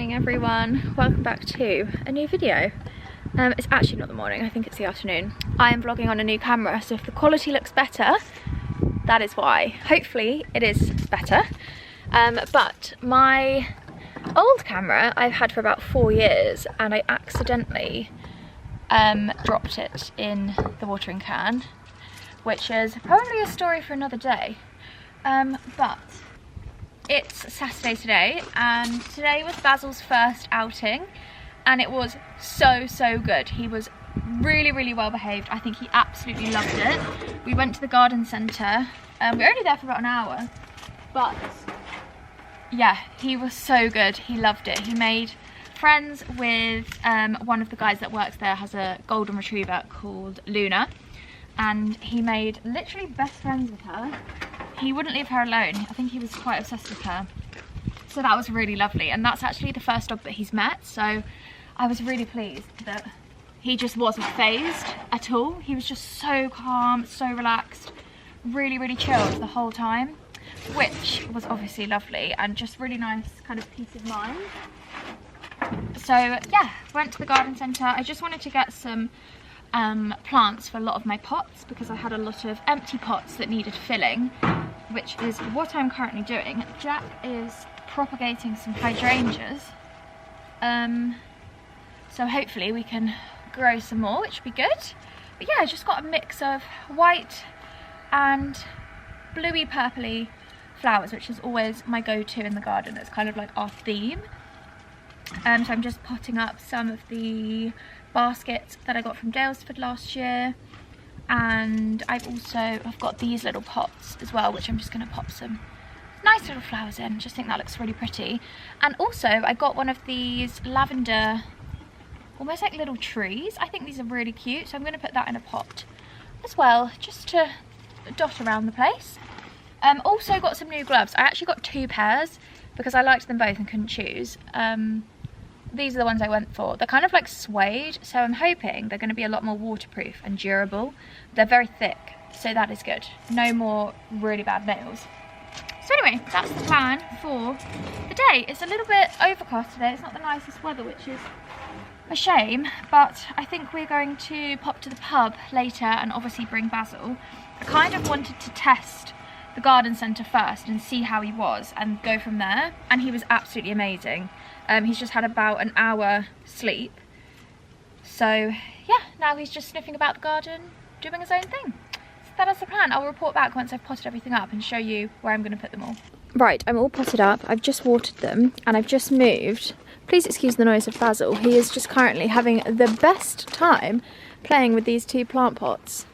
morning everyone, welcome back to a new video. It's actually not the morning, I think it's the afternoon. I am vlogging on a new camera, so if the quality looks better, that is why. Hopefully it is better. But my old camera I've had for about 4 years and I accidentally dropped it in the watering can, which is probably a story for another day. But it's Saturday today, and today was Basil's first outing, and it was so good. He was really well behaved. I think he absolutely loved it. We went to the garden centre. We were only there for about an hour, but yeah, he was so good. He loved it. He made friends with one of the guys that works there, has a golden retriever called Luna, and he made literally best friends with her. He wouldn't leave her alone. I think he was quite obsessed with her. So that was really lovely. And that's actually the first dog that he's met. So I was really pleased that he just wasn't fazed at all. He was just so calm, so relaxed, really chilled the whole time, which was obviously lovely and just really nice kind of peace of mind. So yeah, went to the garden centre. I just wanted to get some plants for a lot of my pots because I had a lot of empty pots that needed filling, which is what I'm currently doing. Jack is propagating some hydrangeas, so hopefully we can grow some more, which would be good. But yeah, I just got a mix of white and bluey purpley flowers, which is always my go-to in the garden. It's kind of like our theme. So I'm just potting up some of the baskets that I got from Dalesford last year, and I've got these little pots as well, which I'm just going to pop some nice little flowers in. Just think that looks really pretty. And also I got one of these lavender, almost like little trees. I think these are really cute, so I'm going to put that in a pot as well, just to dot around the place. Also got some new gloves. I actually got 2 pairs because I liked them both and couldn't choose. These are the ones I went for. They're kind of like suede, so I'm hoping they're going to be a lot more waterproof and durable. They're very thick, so that is good. No more really bad nails. So anyway, that's the plan for the day. It's a little bit overcast today. It's not the nicest weather, which is a shame, but I think we're going to pop to the pub later and obviously bring Basil. I kind of wanted to test the garden centre first and see how he was and go from there, and he was absolutely amazing. He's just had about an hour sleep, so yeah, now he's just sniffing about the garden, doing his own thing. So that is the plan. I'll report back once I've potted everything up and show you where I'm going to put them all. Right, I'm all potted up. I've just watered them and I've just moved. Please excuse the noise of Basil. He is just currently having the best time playing with these 2 plant pots.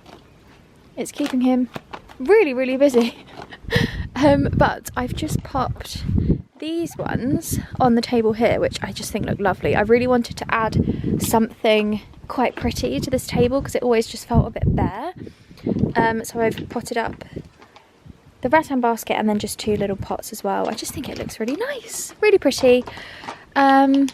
It's keeping him really busy. But I've just popped these ones on the table here, which I just think look lovely. I really wanted to add something quite pretty to this table because it always just felt a bit bare. So I've potted up the rattan basket and then just 2 little pots as well. I just think it looks really nice, really pretty. Oh,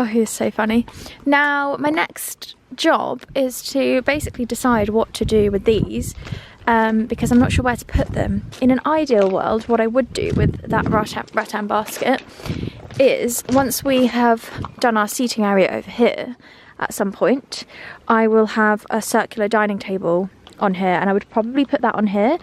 he's so funny. Now my next job is to basically decide what to do with these, because I'm not sure where to put them. In an ideal world, what I would do with that rattan basket is, once we have done our seating area over here at some point, I will have a circular dining table on here, and I would probably put that on here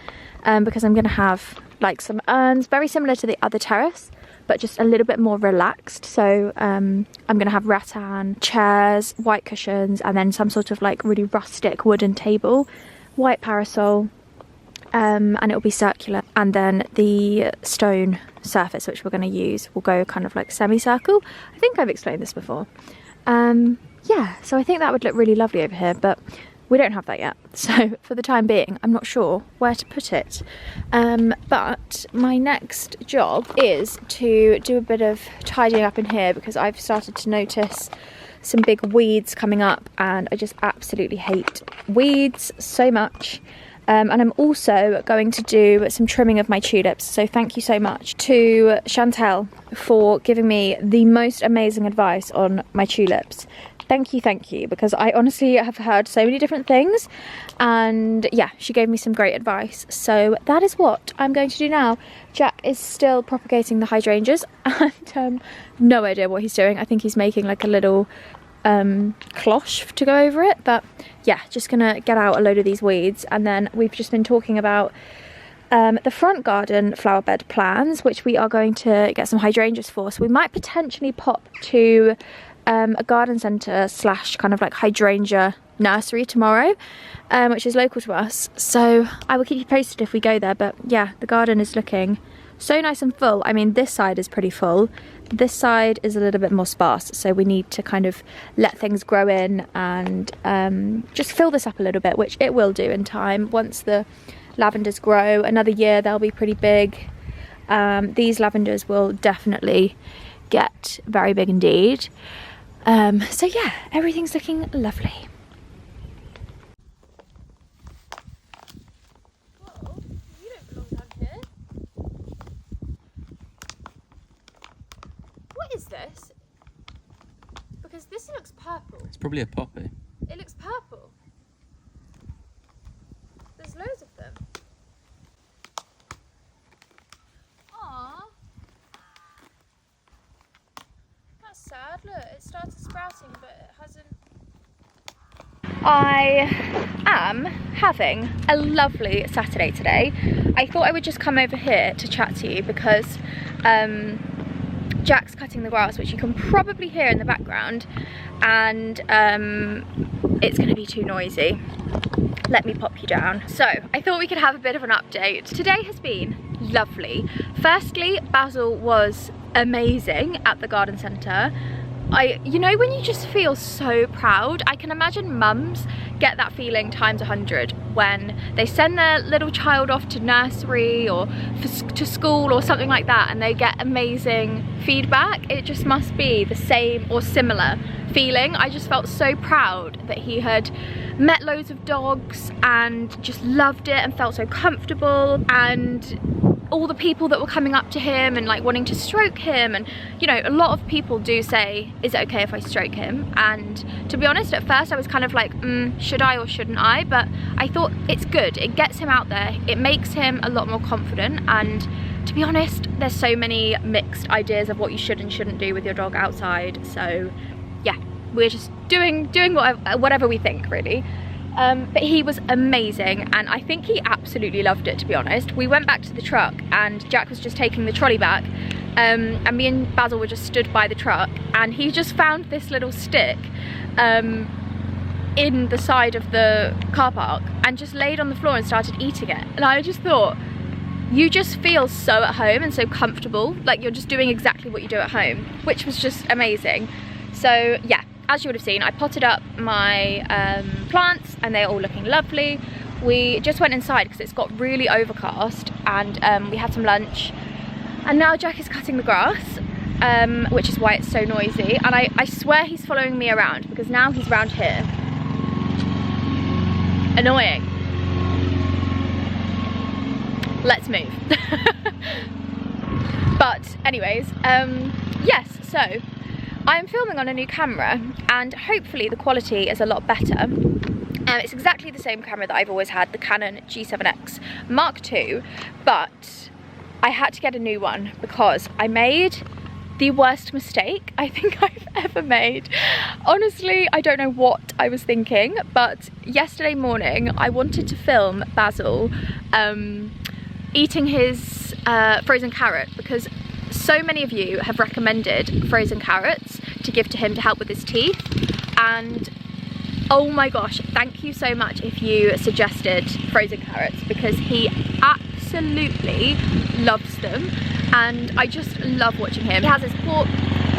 because I'm going to have like some urns, very similar to the other terrace, but just a little bit more relaxed. So I'm going to have rattan chairs, white cushions, and then some sort of like really rustic wooden table, white parasol, and it'll be circular. And then the stone surface which we're going to use will go kind of like semicircle. I think I've explained this before. Yeah, so I think that would look really lovely over here, but we don't have that yet, so for the time being I'm not sure where to put it. But my next job is to do a bit of tidying up in here because I've started to notice some big weeds coming up, and I just absolutely hate weeds so much. And I'm also going to do some trimming of my tulips, so thank you so much to Chantel for giving me the most amazing advice on my tulips. thank you, because I honestly have heard so many different things, and yeah, she gave me some great advice. So that is what I'm going to do now. Jack is still propagating the hydrangeas, and no idea what he's doing. I think he's making like a little cloche to go over it, but yeah, just gonna get out a load of these weeds. And then we've just been talking about the front garden flower bed plans, which we are going to get some hydrangeas for. So we might potentially pop to a garden centre / kind of like hydrangea nursery tomorrow, which is local to us. So I will keep you posted if we go there. But yeah, the garden is looking so nice and full. I mean, this side is pretty full. This side is a little bit more sparse, so we need to kind of let things grow in and just fill this up a little bit, which it will do in time. Once the lavenders grow, another year they'll be pretty big. These lavenders will definitely get very big indeed. So yeah, everything's looking lovely. Whoa, you don't belong down here. What is this? Because this looks purple. It's probably a poppy. It looks purple. There's loads of them. Aww. That's sad. Look, it started sprouting, but it hasn't. I am having a lovely Saturday today. I thought I would just come over here to chat to you because Jack's cutting the grass, which you can probably hear in the background, and it's going to be too noisy. Let me pop you down. So I thought we could have a bit of an update. Today has been lovely. Firstly, Basil was amazing at the garden centre. You know when you just feel so proud? I can imagine mums get that feeling times 100 when they send their little child off to nursery or to school or something like that, and they get amazing feedback. It just must be the same or similar feeling. I just felt so proud that he had met loads of dogs and just loved it and felt so comfortable, and all the people that were coming up to him and like wanting to stroke him. And you know, a lot of people do say, is it okay if I stroke him? And to be honest, at first I was kind of like, should I or shouldn't I? But I thought it's good, it gets him out there, it makes him a lot more confident. And to be honest, there's so many mixed ideas of what you should and shouldn't do with your dog outside. So yeah, we're just doing whatever we think, really. But he was amazing, and I think he absolutely loved it, to be honest. We went back to the truck and Jack was just taking the trolley back, and me and Basil were just stood by the truck, and he just found this little stick in the side of the car park and just laid on the floor and started eating it. And I just thought, you just feel so at home and so comfortable, like you're just doing exactly what you do at home, which was just amazing. So yeah, as you would have seen, I potted up my plants and they're all looking lovely. We just went inside because it's got really overcast, and we had some lunch, and now Jack is cutting the grass, which is why it's so noisy. And I swear he's following me around, because now he's round here. Annoying. Let's move. But anyways, yes, so I'm filming on a new camera, and hopefully the quality is a lot better. It's exactly the same camera that I've always had, the Canon G7X Mark II, but I had to get a new one because I made the worst mistake I think I've ever made. Honestly, I don't know what I was thinking, but yesterday morning I wanted to film Basil eating his frozen carrot, because so many of you have recommended frozen carrots to give to him to help with his teeth. And oh my gosh, thank you so much if you suggested frozen carrots, because he absolutely loves them, and I just love watching him. He has his paw,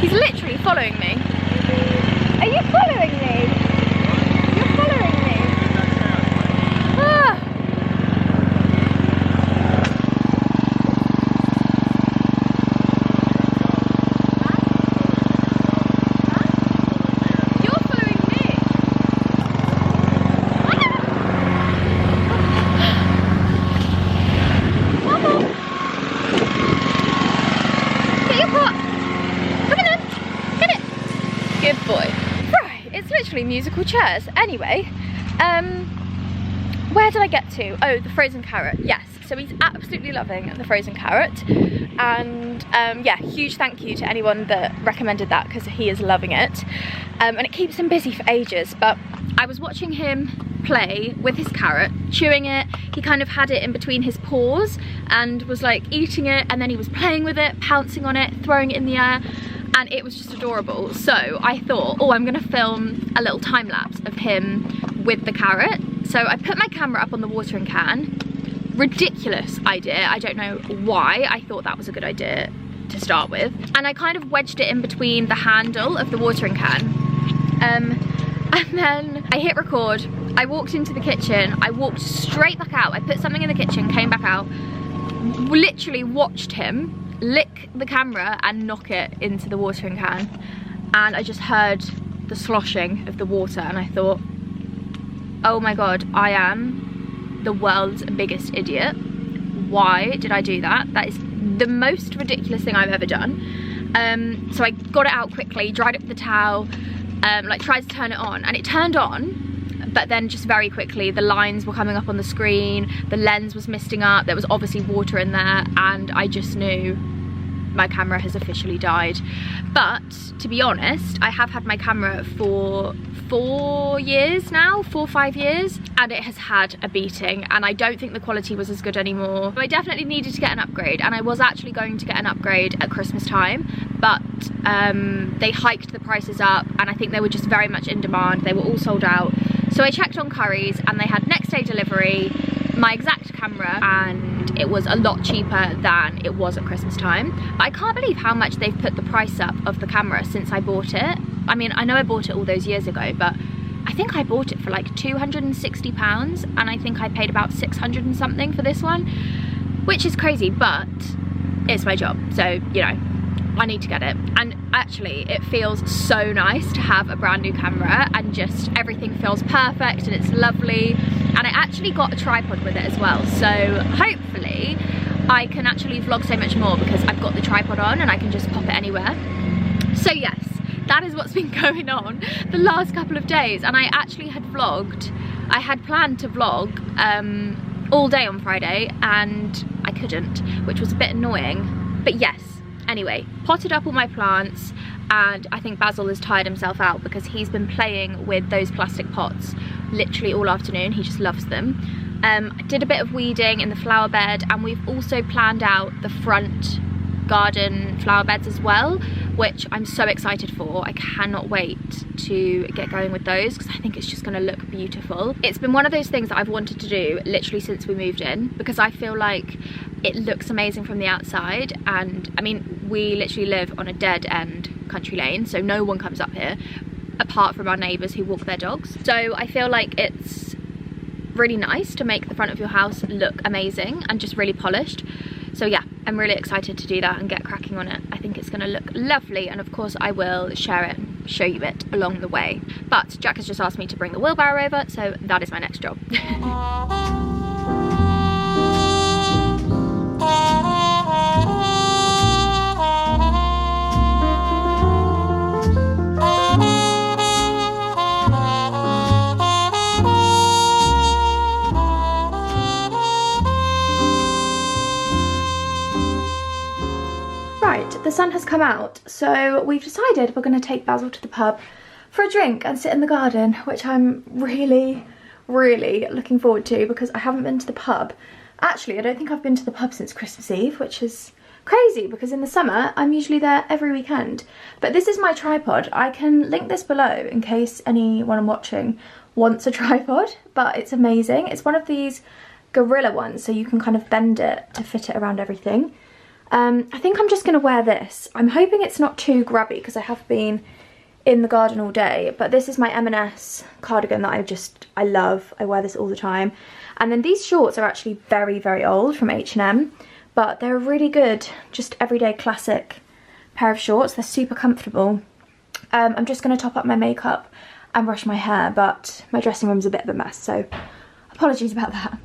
he's literally following me. Are you following me? You're following me? Ah. literally musical chairs. Anyway, where did I get to? Oh, the frozen carrot. Yes, so he's absolutely loving the frozen carrot. And yeah, huge thank you to anyone that recommended that, because he is loving it. And it keeps him busy for ages. But I was watching him play with his carrot, chewing it. He kind of had it in between his paws and was like eating it, and then he was playing with it, pouncing on it, throwing it in the air, and it was just adorable. So I thought, oh, I'm gonna film a little time lapse of him with the carrot. So I put my camera up on the watering can. Ridiculous idea, I don't know why I thought that was a good idea to start with. And I kind of wedged it in between the handle of the watering can. And then I hit record, I walked into the kitchen, I walked straight back out, I put something in the kitchen, came back out, literally watched him lick the camera and knock it into the watering can. And I just heard the sloshing of the water, and I thought, oh my god, I am the world's biggest idiot. Why did I do that? That is the most ridiculous thing I've ever done. So I got it out quickly, dried up the towel, like tried to turn it on, and it turned on, but then just very quickly the lines were coming up on the screen, the lens was misting up, there was obviously water in there, and I just knew my camera has officially died. But to be honest, I have had my camera for 4 years now, 4 or 5 years, and it has had a beating, and I don't think the quality was as good anymore. I definitely needed to get an upgrade, and I was actually going to get an upgrade at Christmas time, but they hiked the prices up, and I think they were just very much in demand. They were all sold out. So I checked on Currys, and they had next day delivery, my exact camera, and it was a lot cheaper than it was at Christmas time. But I can't believe how much they've put the price up of the camera since I bought it. I mean, I know I bought it all those years ago, but I think I bought it for like £260, and I think I paid about 600 and something for this one, which is crazy, but it's my job, so you know, I need to get it. And actually it feels so nice to have a brand new camera, and just everything feels perfect and it's lovely. And I actually got a tripod with it as well, so hopefully I can actually vlog so much more because I've got the tripod on and I can just pop it anywhere. So yes, that is what's been going on the last couple of days. And I actually had vlogged, I had planned to vlog all day on Friday, and I couldn't, which was a bit annoying. But yes, anyway, potted up all my plants, and I think Basil has tired himself out because he's been playing with those plastic pots literally all afternoon. He just loves them. I did a bit of weeding in the flower bed, and we've also planned out the front garden flower beds as well, which I'm so excited for. I cannot wait to get going with those because I think it's just going to look beautiful. It's been one of those things that I've wanted to do literally since we moved in, because I feel like it looks amazing from the outside. And I mean, we literally live on a dead end country lane, so no one comes up here apart from our neighbours who walk their dogs. So I feel like it's really nice to make the front of your house look amazing and just really polished. So yeah, I'm really excited to do that and get cracking on it. I think it's going to look lovely, and of course I will share it and show you it along the way. But Jack has just asked me to bring the wheelbarrow over, so that is my next job. The sun has come out, so we've decided we're going to take Basil to the pub for a drink and sit in the garden, which I'm really looking forward to because I haven't been to the pub. Actually, I don't think I've been to the pub since Christmas Eve, which is crazy because in the summer I'm usually there every weekend. But this is my tripod. I can link this below in case anyone watching wants a tripod, but it's amazing. It's one of these gorilla ones, so you can kind of bend it to fit it around everything. I think I'm just going to wear this. I'm hoping it's not too grubby because I have been in the garden all day, but this is my M&S cardigan that I love. I wear this all the time. And then these shorts are actually very old from H&M, but they're a really good, just everyday classic pair of shorts. They're super comfortable. I'm just going to top up my makeup and brush my hair, but my dressing room's a bit of a mess, so apologies about that.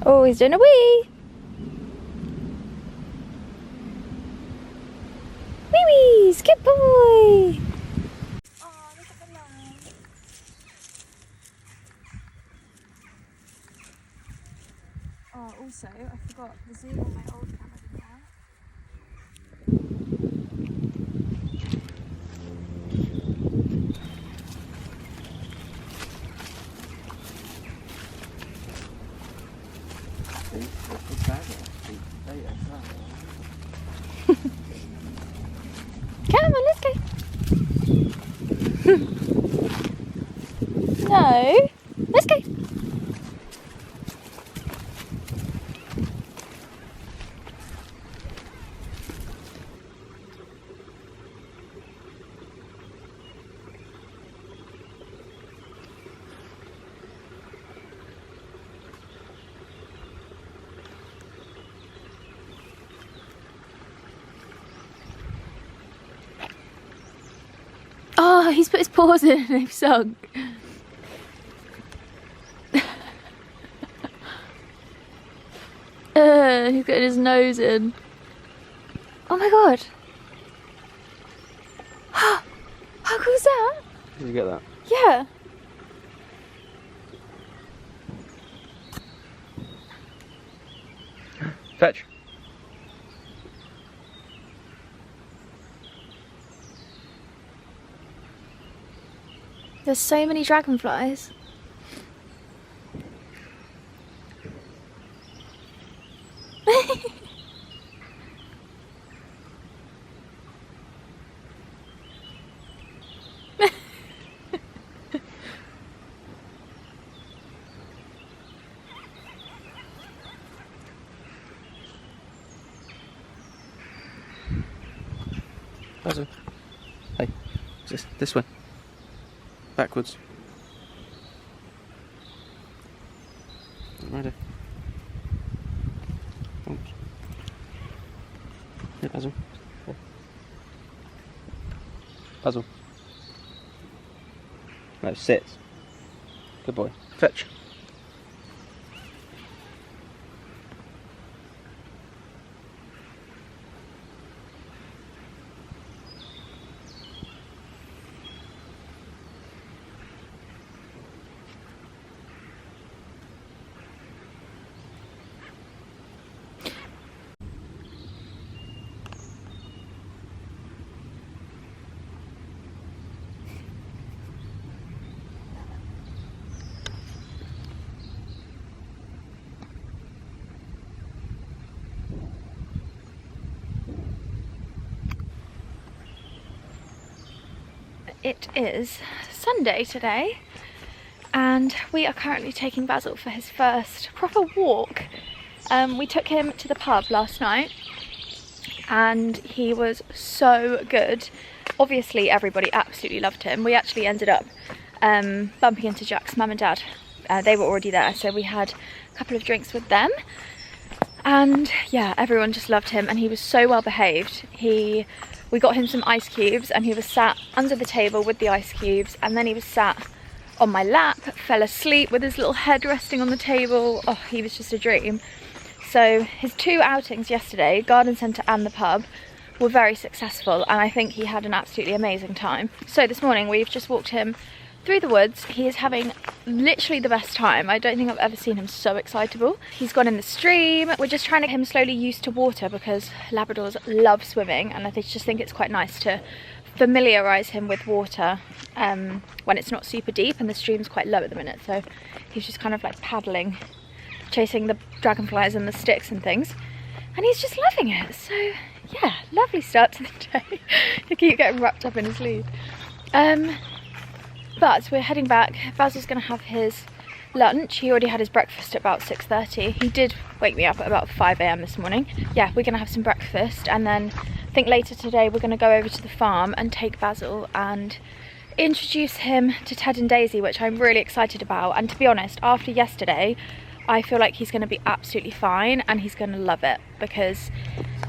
Oh, he's doing a wee! Wee-wees! Good boy! Oh, look at the line. Oh, also, I forgot the zoom on my old camera didn't work. Come on, let's go. No, let's go. Oh, he's put his paws in and they've sunk. He's got his nose in. Oh my god. How cool is that? Did you get that? Yeah. Fetch. There's so many dragonflies. Basil. Hey, this way. Backwards. Righto. Oops. Hey, Basil. Hey. Basil. No, sit. Good boy. Fetch. It is Sunday today and we are currently taking Basil for his first proper walk. We took him to the pub last night and he was so good. Obviously everybody absolutely loved him. We actually ended up bumping into Jack's mum and dad. They were already there, so we had a couple of drinks with them. And yeah, everyone just loved him and he was so well behaved. We got him some ice cubes and he was sat under the table with the ice cubes, and then he was sat on my lap, fell asleep with his little head resting on the table. Oh, he was just a dream. So his 2 outings yesterday, garden centre and the pub, were very successful and I think he had an absolutely amazing time. So this morning we've just walked him through the woods. He is having literally the best time. I don't think I've ever seen him so excitable. He's gone in the stream. We're just trying to get him slowly used to water because Labradors love swimming, and I just think it's quite nice to familiarise him with water when it's not super deep and the stream's quite low at the minute. So he's just kind of like paddling, chasing the dragonflies and the sticks and things, and he's just loving it. So yeah, lovely start to the day. He keeps getting wrapped up in his lead. But we're heading back. Basil's going to have his lunch. He already had his breakfast at about 6:30. He did wake me up at about 5 AM this morning. Yeah, we're going to have some breakfast, and then I think later today we're going to go over to the farm and take Basil and introduce him to Ted and Daisy, which I'm really excited about. And to be honest, after yesterday, I feel like he's going to be absolutely fine and he's going to love it because...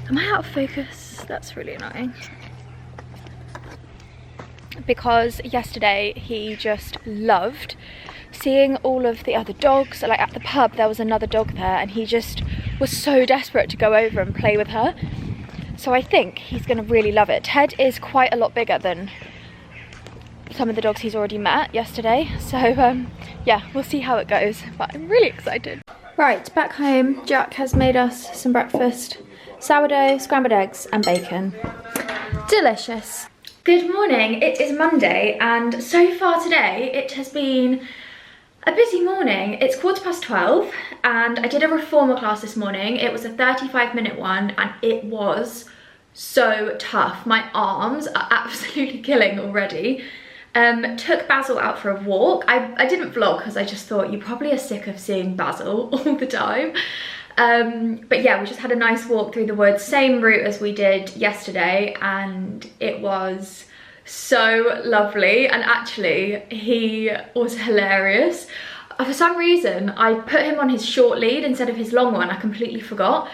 Am I out of focus? That's really annoying. Because yesterday he just loved seeing all of the other dogs. Like at the pub there was another dog there and he just was so desperate to go over and play with her. So I think he's gonna really love it. Ted is quite a lot bigger than some of the dogs he's already met yesterday. So yeah, we'll see how it goes, but I'm really excited. Right, back home, Jack has made us some breakfast. Sourdough, scrambled eggs and bacon. Delicious. Good morning, it is Monday and so far today it has been a busy morning. It's 12:15 and I did a reformer class this morning. It was a 35-minute one and it was so tough. My arms are absolutely killing already. Took Basil out for a walk. I didn't vlog because I just thought you probably are sick of seeing Basil all the time. But yeah, we just had a nice walk through the woods, same route as we did yesterday, and it was so lovely. And actually he was hilarious. For some reason I put him on his short lead instead of his long one. I completely forgot,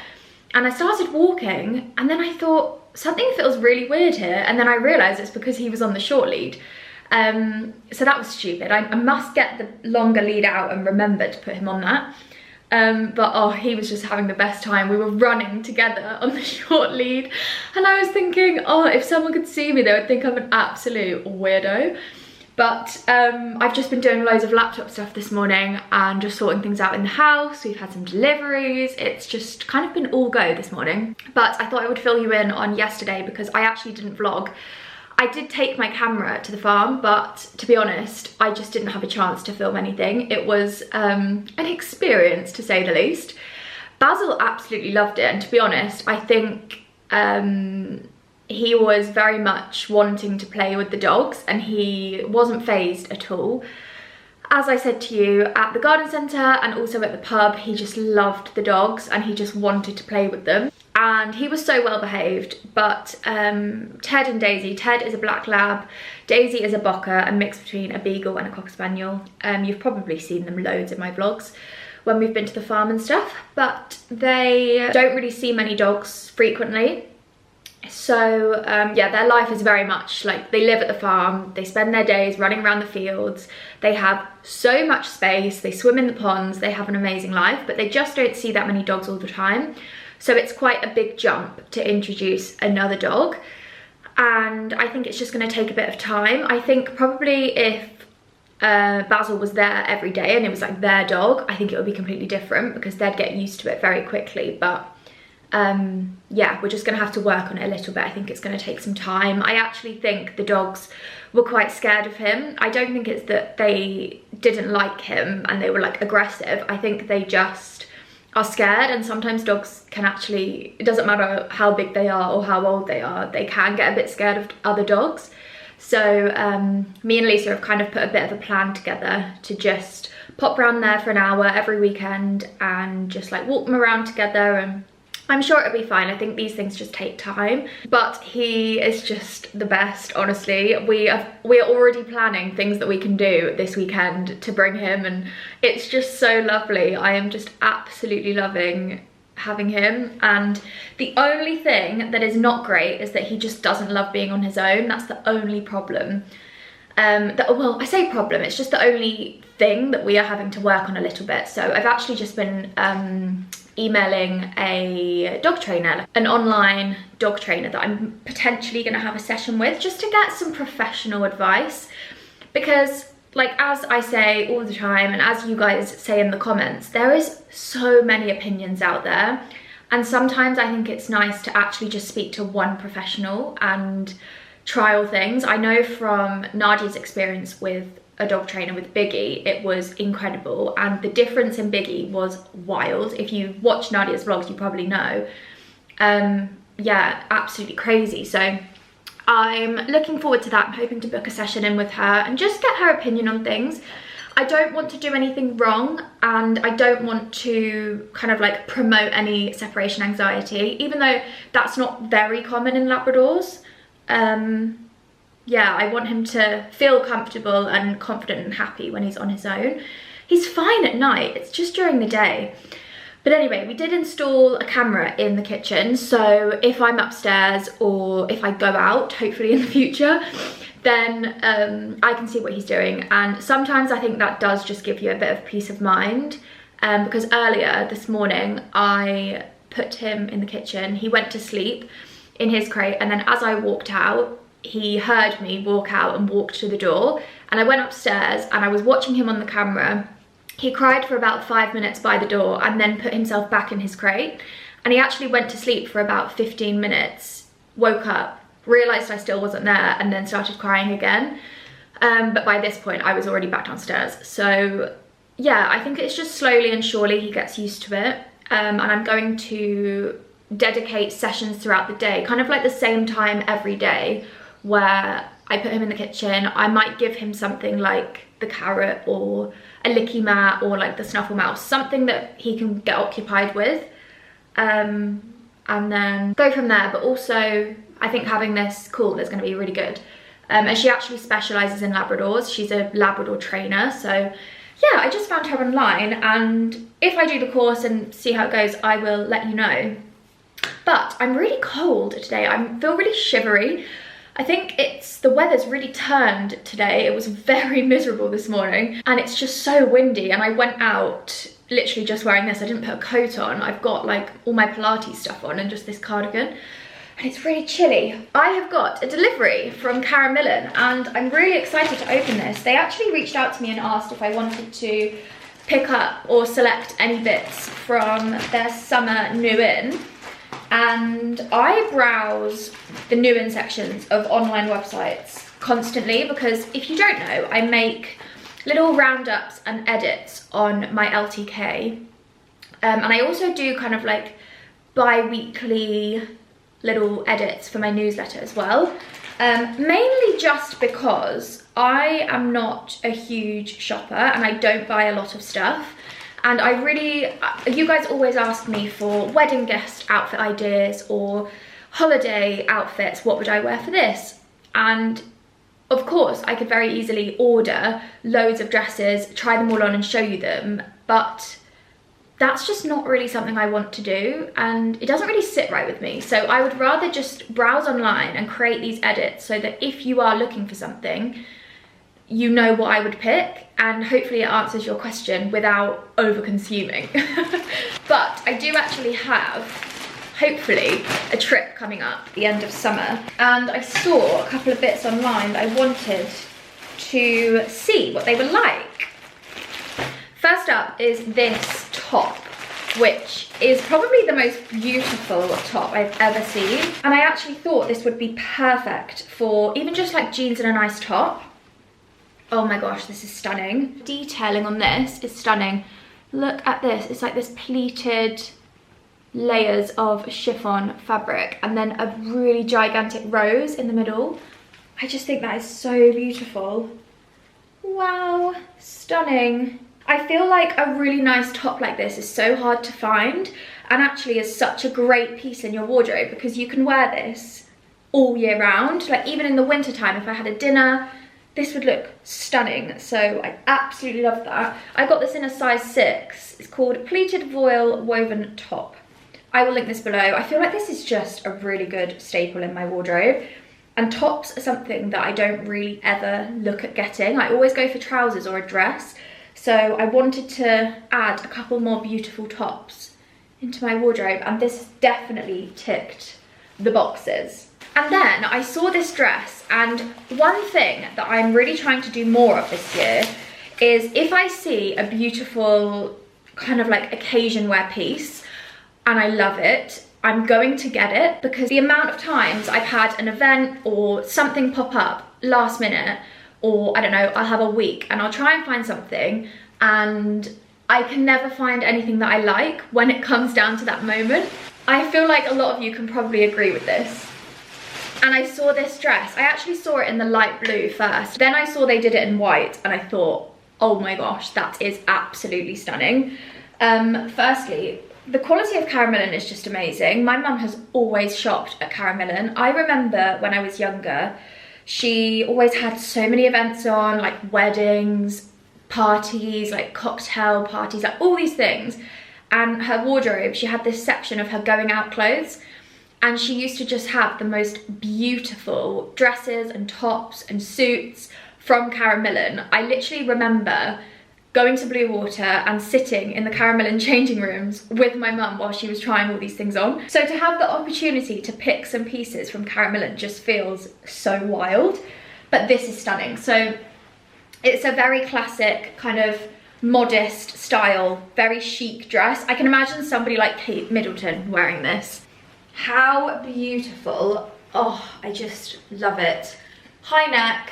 and I started walking and then I thought something feels really weird here, and then I realized it's because he was on the short lead. So that was stupid. I must get the longer lead out and remember to put him on that. But oh, he was just having the best time. We were running together on the short lead and I was thinking, oh, if someone could see me they would think I'm an absolute weirdo. But I've just been doing loads of laptop stuff this morning and just sorting things out in the house. We've had some deliveries. It's just kind of been all go this morning. But I thought I would fill you in on yesterday because I actually didn't vlog. I did take my camera to the farm, but to be honest, I just didn't have a chance to film anything. It was an experience, to say the least. Basil absolutely loved it, and to be honest, I think he was very much wanting to play with the dogs, and he wasn't fazed at all. As I said to you, at the garden centre and also at the pub, he just loved the dogs and he just wanted to play with them. And he was so well behaved. But Ted and Daisy, Ted is a black lab, Daisy is a bocker, a mix between a beagle and a cocker spaniel. You've probably seen them loads in my vlogs when we've been to the farm and stuff, but they don't really see many dogs frequently. So yeah, their life is very much like they live at the farm, they spend their days running around the fields, they have so much space, they swim in the ponds, they have an amazing life, but they just don't see that many dogs all the time. So it's quite a big jump to introduce another dog, and I think it's just going to take a bit of time. I think probably if Basil was there every day and it was like their dog, I think it would be completely different because they'd get used to it very quickly. But yeah, we're just gonna have to work on it a little bit. I think it's gonna take some time. I actually think the dogs were quite scared of him. I don't think it's that they didn't like him and they were like aggressive. I think they just are scared, and sometimes dogs can actually, it doesn't matter how big they are or how old they are, they can get a bit scared of other dogs. So me and Lisa have kind of put a bit of a plan together to just pop around there for an hour every weekend and just like walk them around together, and I'm sure it'll be fine. I think these things just take time, but he is just the best, honestly. We are already planning things that we can do this weekend to bring him, and it's just so lovely. I am just absolutely loving having him, and the only thing that is not great is that he just doesn't love being on his own. That's the only problem. Well, I say problem, it's just the only thing that we are having to work on a little bit. So I've actually just been emailing a dog trainer, an online dog trainer that I'm potentially going to have a session with, just to get some professional advice, because like as I say all the time and as you guys say in the comments, there is so many opinions out there, and sometimes I think it's nice to actually just speak to one professional and trial things. I know from Nadia's experience with a dog trainer with Biggie, it was incredible, and the difference in Biggie was wild. If you watch Nadia's vlogs, you probably know. Yeah, absolutely crazy. So I'm looking forward to that. I'm hoping to book a session in with her and just get her opinion on things. I don't want to do anything wrong, and I don't want to kind of like promote any separation anxiety, even though that's not very common in Labradors. Yeah, I want him to feel comfortable and confident and happy when he's on his own. He's fine at night, it's just during the day. But anyway, we did install a camera in the kitchen, so if I'm upstairs or if I go out, hopefully in the future, then I can see what he's doing. And sometimes I think that does just give you a bit of peace of mind, because earlier this morning I put him in the kitchen. He went to sleep in his crate, and then as I walked out, he heard me walk out and walked to the door, and I went upstairs and I was watching him on the camera. He cried for about 5 minutes by the door and then put himself back in his crate, and he actually went to sleep for about 15 minutes, woke up, realised I still wasn't there, and then started crying again. But by this point I was already back downstairs. So yeah, I think it's just slowly and surely he gets used to it. And I'm going to dedicate sessions throughout the day, kind of like the same time every day, where I put him in the kitchen. I might give him something like the carrot or a licky mat or like the snuffle mouse, something that he can get occupied with, and then go from there. But also I think having this call is going to be really good. And she actually specialises in Labradors. She's a Labrador trainer. So yeah, I just found her online, and if I do the course and see how it goes, I will let you know. But I'm really cold today. I feel really shivery. I think the weather's really turned today. It was very miserable this morning, and it's just so windy, and I went out literally just wearing this. I didn't put a coat on. I've got like all my Pilates stuff on and just this cardigan, and it's really chilly. I have got a delivery from Caramillan, and I'm really excited to open this. They actually reached out to me and asked if I wanted to pick up or select any bits from their summer new in. And I browse the new in sections of online websites constantly, because if you don't know, I make little roundups and edits on my LTK. And I also do kind of like bi-weekly little edits for my newsletter as well. Mainly just because I am not a huge shopper and I don't buy a lot of stuff. And you guys always ask me for wedding guest outfit ideas or holiday outfits. What would I wear for this? And of course, I could very easily order loads of dresses, try them all on and show you them. But that's just not really something I want to do, and it doesn't really sit right with me. So I would rather just browse online and create these edits so that if you are looking for something, you know what I would pick, and hopefully it answers your question without over consuming. But I do actually have, hopefully, a trip coming up at the end of summer, and I saw a couple of bits online that I wanted to see what they were like. First up is this top, which is probably the most beautiful top I've ever seen, and I actually thought this would be perfect for even just like jeans and a nice top. Oh my gosh, this is stunning. Detailing on this is stunning. Look at this. It's like this pleated layers of chiffon fabric and then a really gigantic rose in the middle. I just think that is so beautiful. Wow, stunning. I feel like a really nice top like this is so hard to find, and actually is such a great piece in your wardrobe, because you can wear this all year round. Like even in the winter time, if I had a dinner, this would look stunning. So I absolutely love that. I got this in a size 6. It's called Pleated Voile Woven Top. I will link this below. I feel like this is just a really good staple in my wardrobe. And tops are something that I don't really ever look at getting. I always go for trousers or a dress. So I wanted to add a couple more beautiful tops into my wardrobe, and this definitely ticked the boxes. And then I saw this dress, and one thing that I'm really trying to do more of this year is if I see a beautiful kind of like occasion wear piece and I love it, I'm going to get it, because the amount of times I've had an event or something pop up last minute, or I don't know, I'll have a week and I'll try and find something and I can never find anything that I like when it comes down to that moment. I feel like a lot of you can probably agree with this. And I saw this dress. I actually saw it in the light blue first. Then I saw they did it in white and I thought, oh my gosh, that is absolutely stunning. Firstly, the quality of Caramillan is just amazing. My mum has always shopped at Caramillan. I remember when I was younger, she always had so many events on, like weddings, parties, like cocktail parties, like all these things. And her wardrobe, she had this section of her going out clothes. and she used to just have the most beautiful dresses and tops and suits from Karen Millen. I literally remember going to Blue Water and sitting in the Karen Millen changing rooms with my mum while she was trying all these things on. So to have the opportunity to pick some pieces from Karen Millen just feels so wild, but this is stunning. So it's a very classic kind of modest style, very chic dress. I can imagine somebody like Kate Middleton wearing this. How beautiful. Oh, I just love it. High neck,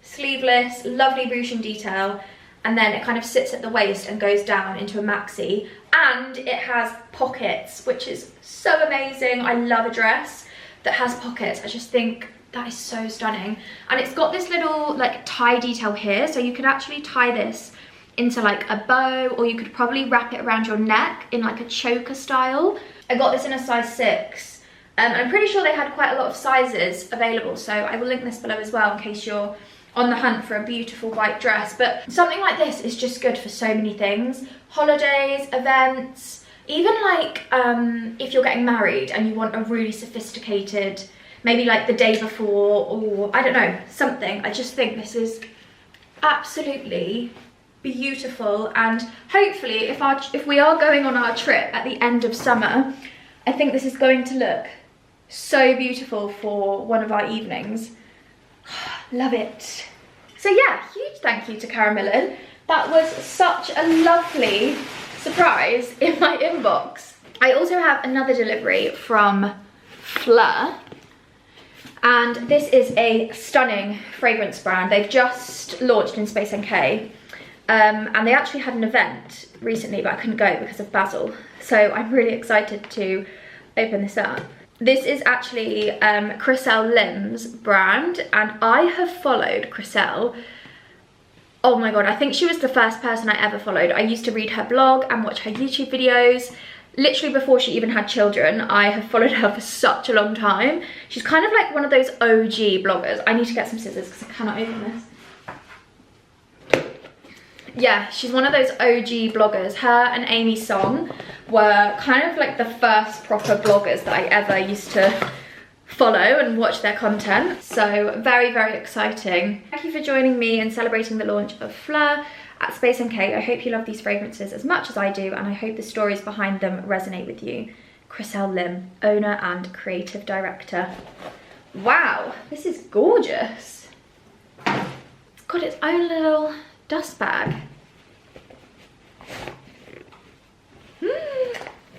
sleeveless, lovely ruching detail, and then it kind of sits at the waist and goes down into a maxi, and it has pockets, which is so amazing. I love a dress that has pockets. I just think that is so stunning. And it's got this little like tie detail here, so you could actually tie this into like a bow, or you could probably wrap it around your neck in like a choker style. I got this in a size 6. I'm pretty sure they had quite a lot of sizes available, so I will link this below as well in case you're on the hunt for a beautiful white dress. But something like this is just good for so many things. Holidays, events, even like if you're getting married and you want a really sophisticated, maybe like the day before, or I don't know, something. I just think this is absolutely beautiful, and hopefully if we are going on our trip at the end of summer, I think this is going to look so beautiful for one of our evenings. Love it. So yeah, huge thank you to Karen Millen. That was such a lovely surprise in my inbox. I also have another delivery from Fleur, and this is a stunning fragrance brand. They've just launched in Space NK. And they actually had an event recently, but I couldn't go because of Basil. So I'm really excited to open this up. This is actually Chriselle Lim's brand, and I have followed Chriselle. Oh my God, I think she was the first person I ever followed. I used to read her blog and watch her YouTube videos. Literally before she even had children, I have followed her for such a long time. She's kind of like one of those OG bloggers. I need to get some scissors because I cannot open this. Yeah, she's one of those OG bloggers. Her and Amy Song were kind of like the first proper bloggers that I ever used to follow and watch their content. So very, very exciting. Thank you for joining me in celebrating the launch of Fleur at Space NK. I hope you love these fragrances as much as I do, and I hope the stories behind them resonate with you. Chriselle Lim, owner and creative director. Wow, this is gorgeous. It's got its own little dust bag.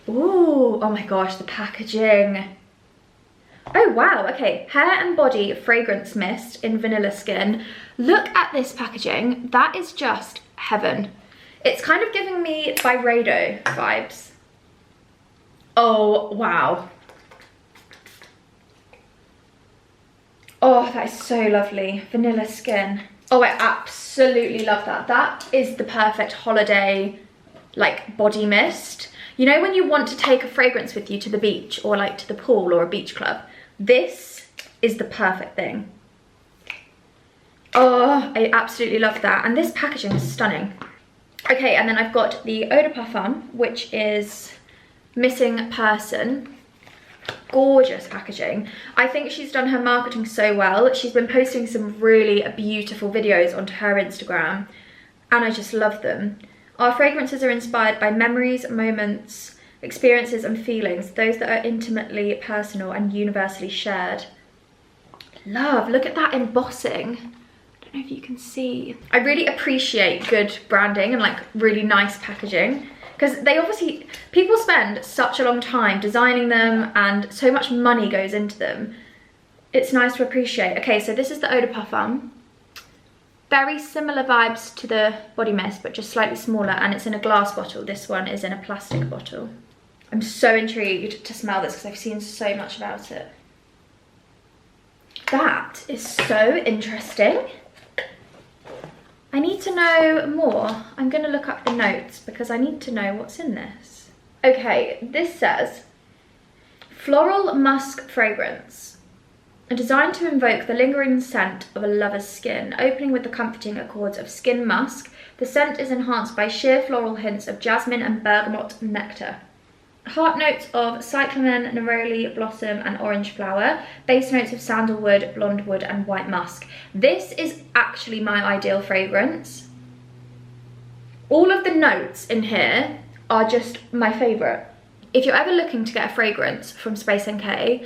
Ooh, oh my gosh, the packaging. Oh wow, okay, hair and body fragrance mist in vanilla skin. Look at this packaging, that is just heaven. It's kind of giving me Byredo vibes. Oh wow. Oh, that is so lovely, vanilla skin. Oh, I absolutely love that. That is the perfect holiday, like, body mist. You know when you want to take a fragrance with you to the beach or like to the pool or a beach club? This is the perfect thing. Oh, I absolutely love that. And this packaging is stunning. Okay, and then I've got the Eau de Parfum, which is Missing Person. Gorgeous packaging. I think she's done her marketing so well. She's been posting some really beautiful videos onto her Instagram, and I just love them. Our fragrances are inspired by memories, moments, experiences and feelings, those that are intimately personal and universally shared. Love, look at that embossing. I don't know if you can see. I really appreciate good branding and like really nice packaging, because they obviously, people spend such a long time designing them and so much money goes into them. It's nice to appreciate. Okay, so this is the Eau de Parfum. Very similar vibes to the body mist, but just slightly smaller, and it's in a glass bottle. This one is in a plastic bottle. I'm so intrigued to smell this because I've seen so much about it. That is so interesting. I need to know more. I'm going to look up the notes because I need to know what's in this. Okay, this says, floral musk fragrance. Designed to invoke the lingering scent of a lover's skin, opening with the comforting accords of skin musk, the scent is enhanced by sheer floral hints of jasmine and bergamot nectar. Heart notes of cyclamen, neroli, blossom and orange flower. Base notes of sandalwood, blonde wood and white musk. This is actually my ideal fragrance. All of the notes in here are just my favourite. If you're ever looking to get a fragrance from Space NK,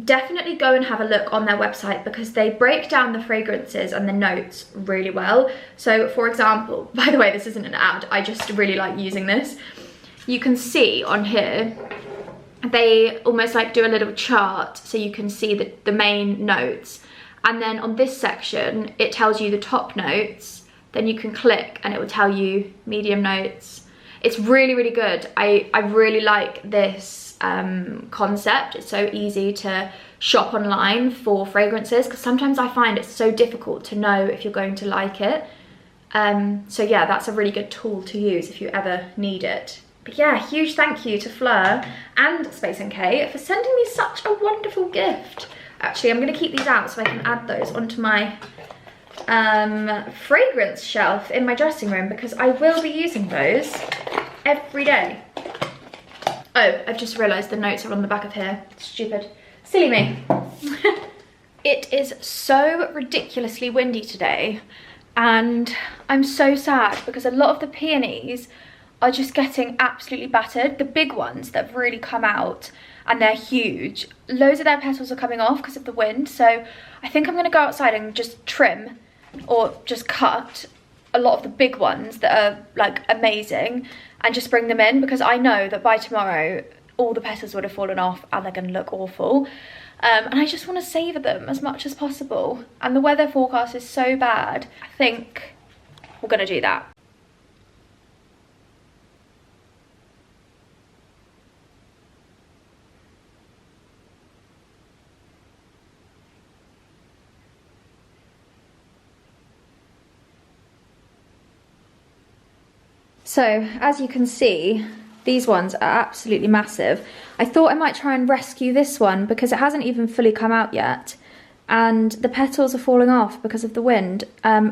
definitely go and have a look on their website because they break down the fragrances and the notes really well. So for example, by the way, this isn't an ad, I just really like using this. You can see on here, they almost like do a little chart so you can see the main notes. And then on this section, it tells you the top notes. Then you can click and it will tell you medium notes. It's really, really good. I really like this concept. It's so easy to shop online for fragrances because sometimes I find it's so difficult to know if you're going to like it. So yeah, that's a really good tool to use if you ever need it. But yeah, huge thank you to Fleur and Space NK for sending me such a wonderful gift. Actually, I'm going to keep these out so I can add those onto my fragrance shelf in my dressing room because I will be using those every day. Oh, I've just realised the notes are on the back of here. Stupid. Silly me. It is so ridiculously windy today and I'm so sad because a lot of the peonies are just getting absolutely battered. The big ones that have really come out and they're huge, loads of their petals are coming off because of the wind. So I think I'm going to go outside and just trim or just cut a lot of the big ones that are like amazing and just bring them in because I know that by tomorrow all the petals would have fallen off and they're going to look awful. And I just want to savour them as much as possible. And the weather forecast is so bad. I think we're going to do that. So as you can see, these ones are absolutely massive. I thought I might try and rescue this one because it hasn't even fully come out yet and the petals are falling off because of the wind.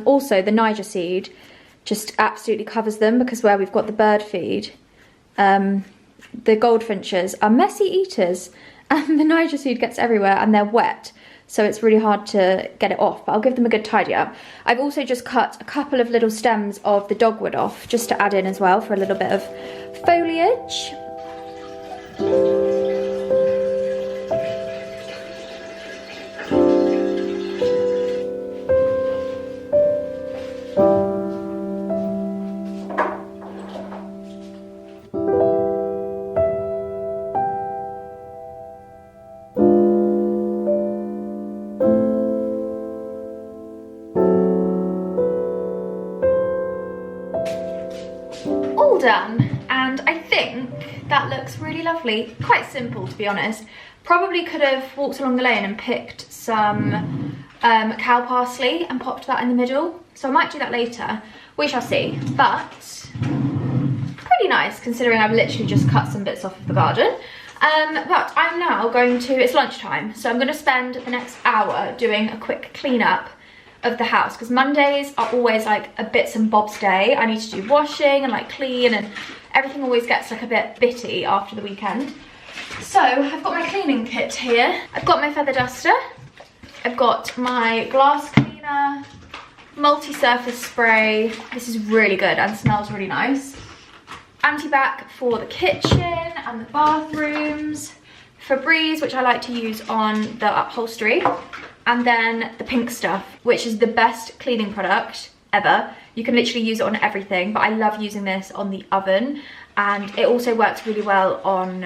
Also the Niger seed just absolutely covers them because where we've got the bird feed, the goldfinches are messy eaters and the Niger seed gets everywhere and they're wet. So it's really hard to get it off, but I'll give them a good tidy up. I've also just cut a couple of little stems of the dogwood off just to add in as well for a little bit of foliage. Done, and I think that looks really lovely. Quite simple, to be honest. Probably could have walked along the lane and picked some cow parsley and popped that in the middle, so I might do that later. We shall see, but pretty nice considering I've literally just cut some bits off of the garden. But I'm now going to, it's lunchtime, so I'm going to spend the next hour doing a quick clean up of the house because Mondays are always like a bits and bobs day. I need to do washing and like clean and everything always gets like a bit bitty after the weekend. So I've got my cleaning kit here. I've got my feather duster. I've got my glass cleaner, multi-surface spray. This is really good and smells really nice. Antibac for the kitchen and the bathrooms. Febreze, which I like to use on the upholstery. And then the pink stuff, which is the best cleaning product ever. You can literally use it on everything, but I love using this on the oven. And it also works really well on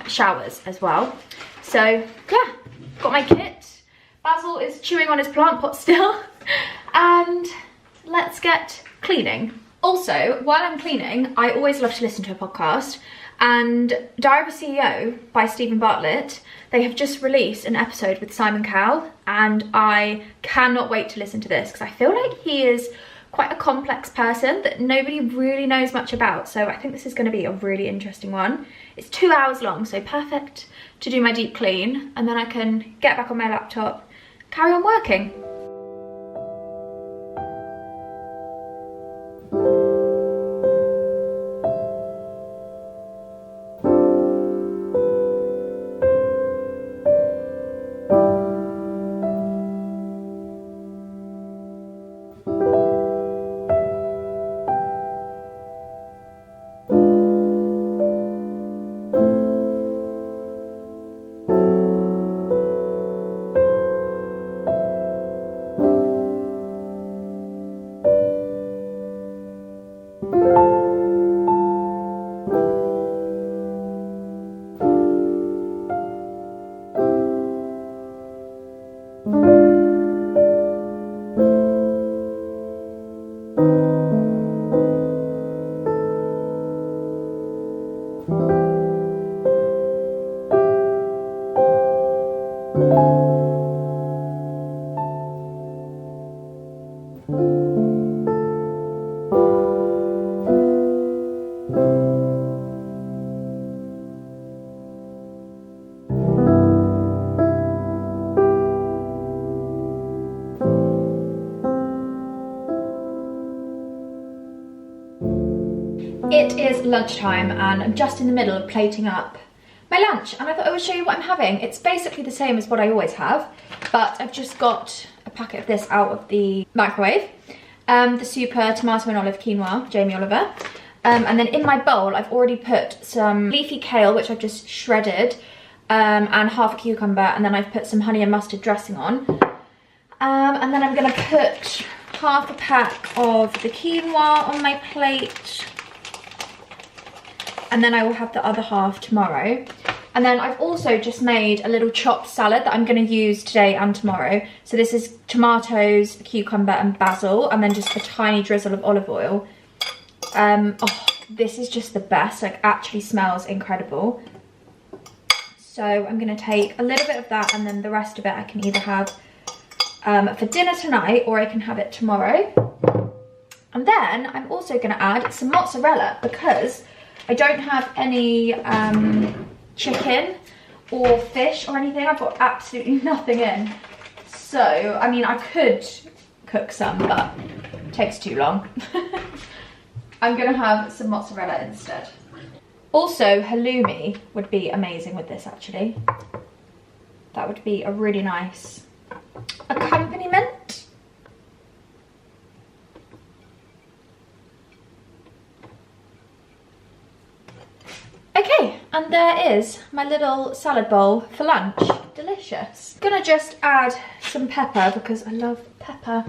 showers as well. So yeah, got my kit. Basil is chewing on his plant pot still. And let's get cleaning. Also, while I'm cleaning, I always love to listen to a podcast. And Diary of a CEO by Stephen Bartlett, they have just released an episode with Simon Cowell and I cannot wait to listen to this because I feel like he is quite a complex person that nobody really knows much about. So I think this is going to be a really interesting one. It's 2 hours long, so perfect to do my deep clean and then I can get back on my laptop, carry on working. It is lunchtime and I'm just in the middle of plating up my lunch, and I thought I would show you what I'm having. It's basically the same as what I always have, but I've just got a packet of this out of the microwave. The super tomato and olive quinoa, Jamie Oliver. And then in my bowl, I've already put some leafy kale, which I've just shredded, and half a cucumber, and then I've put some honey and mustard dressing on. And then I'm gonna put half a pack of the quinoa on my plate, and then I will have the other half tomorrow. And then I've also just made a little chopped salad that I'm going to use today and tomorrow. So this is tomatoes, cucumber and basil, and then just a tiny drizzle of olive oil. Oh, this is just the best, like actually smells incredible. So I'm going to take a little bit of that, and then the rest of it I can either have for dinner tonight or I can have it tomorrow. And then I'm also going to add some mozzarella because I don't have any chicken or fish or anything. I've got absolutely nothing in. So, I mean, I could cook some, but it takes too long. I'm gonna have some mozzarella instead. Also, halloumi would be amazing with this, actually. That would be a really nice accompaniment. Okay, and there is my little salad bowl for lunch. Delicious. Gonna just add some pepper because I love pepper.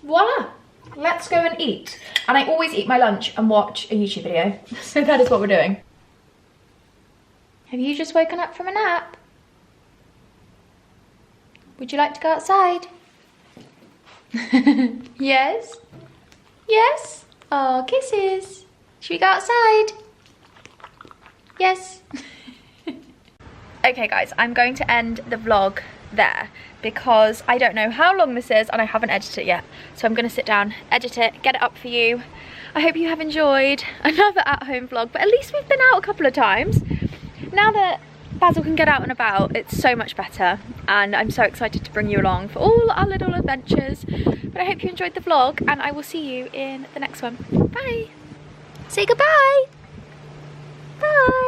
Voila! Let's go and eat. And I always eat my lunch and watch a YouTube video. So that is what we're doing. Have you just woken up from a nap? Would you like to go outside? Yes? Yes? Oh, kisses. Should we go outside? Yes. Okay guys, I'm going to end the vlog there because I don't know how long this is and I haven't edited it yet. So I'm going to sit down, edit it, get it up for you. I hope you have enjoyed another at-home vlog, but at least we've been out a couple of times. Now that Basil can get out and about, it's so much better, and I'm so excited to bring you along for all our little adventures. But I hope you enjoyed the vlog, and I will see you in the next one. Bye. Say goodbye. Bye.